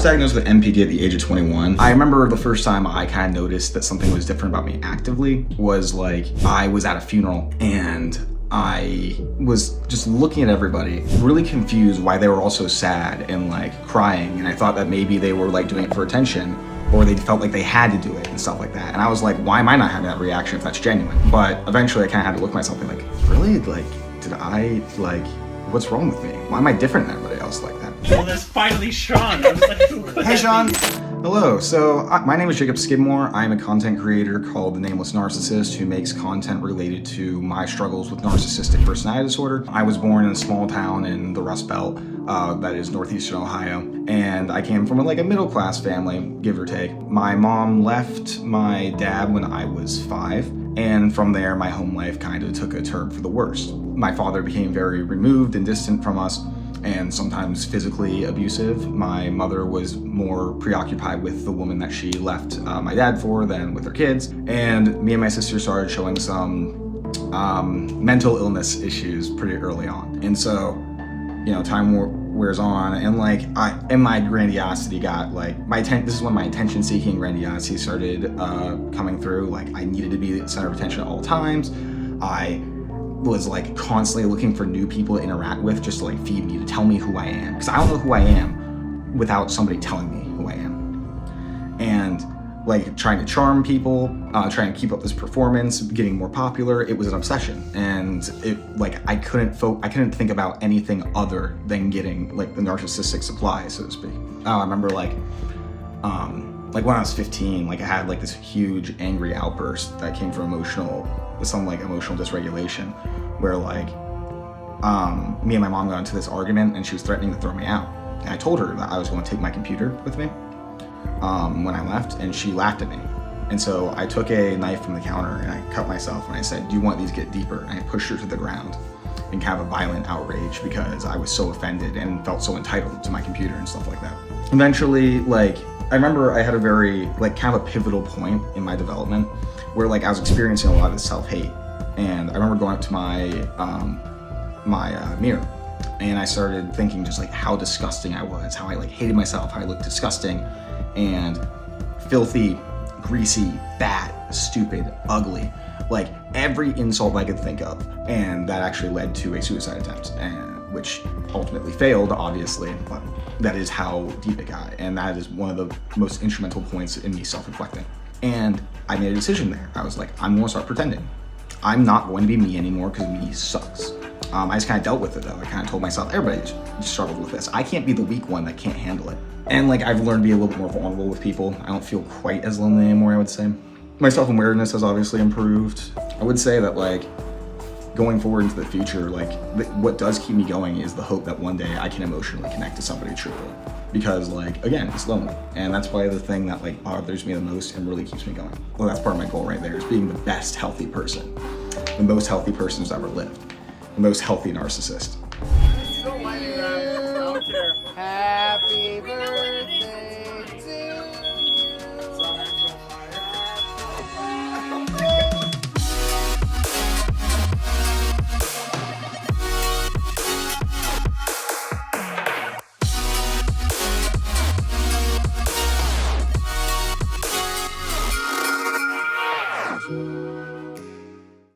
was diagnosed with MPD at the age of 21. I remember the first time I kind of noticed that something was different about me actively was like, I was at a funeral and I was just looking at everybody, really confused why they were all so sad and like crying. And I thought that maybe they were like doing it for attention, or they felt like they had to do it and stuff like that. And I was like, why am I not having that reaction if that's genuine? But eventually I kind of had to look at myself and like, really? Like, did I, like, what's wrong with me? Why am I different than everybody else like that? Well, there's finally Sean. I was like, who could Hey, that Sean. be? Hello. So my name is Jacob Skidmore. I'm a content creator called The Nameless Narcissist who makes content related to my struggles with narcissistic personality disorder. I was born in a small town in the Rust Belt, that is northeastern Ohio, and I came from like a middle class family, give or take. My mom left my dad when I was 5, and from there my home life kind of took a turn for the worst. My father became very removed and distant from us, and sometimes physically abusive. My mother was more preoccupied with the woman that she left my dad for than with her kids. And me and my sister started showing some mental illness issues pretty early on. And so, you know, time wears on, and like my grandiosity got like, this is when my attention-seeking grandiosity started coming through. Like, I needed to be the center of attention at all times. I was like constantly looking for new people to interact with, just to like feed me, to tell me who I am, because I don't know who I am without somebody telling me who I am. And like trying to charm people, trying to keep up this performance, getting more popular, it was an obsession. And it like I couldn't think about anything other than getting like the narcissistic supply, so to speak. I remember like when I was 15, like I had like this huge angry outburst that came from emotional dysregulation, where like me and my mom got into this argument and she was threatening to throw me out. And I told her that I was going to take my computer with me when I left, and she laughed at me. And so I took a knife from the counter and I cut myself, and I said, do you want these to get deeper? And I pushed her to the ground in kind of a violent outrage because I was so offended and felt so entitled to my computer and stuff like that. Eventually, like, I remember I had a very, like, kind of a pivotal point in my development where, like, I was experiencing a lot of self-hate. And I remember going up to my mirror, and I started thinking just, like, how disgusting I was, how I, like, hated myself, how I looked disgusting and filthy, greasy, fat, stupid, ugly. Like, every insult I could think of. And that actually led to a suicide attempt, which ultimately failed, obviously, but that is how deep it got. And that is one of the most instrumental points in me self-reflecting. And I made a decision there. I was like, I'm going to start pretending. I'm not going to be me anymore because me sucks. I just kind of dealt with it though. I kind of told myself, everybody struggled with this. I can't be the weak one that can't handle it. And like, I've learned to be a little bit more vulnerable with people. I don't feel quite as lonely anymore, I would say. My self-awareness has obviously improved. I would say that like, going forward into the future, like what does keep me going is the hope that one day I can emotionally connect to somebody truly. Because like, again, it's lonely. And that's probably the thing that like bothers me the most and really keeps me going. Well, that's part of my goal right there, is being the best healthy person. The most healthy person who's ever lived. The most healthy narcissist. Happy birthday.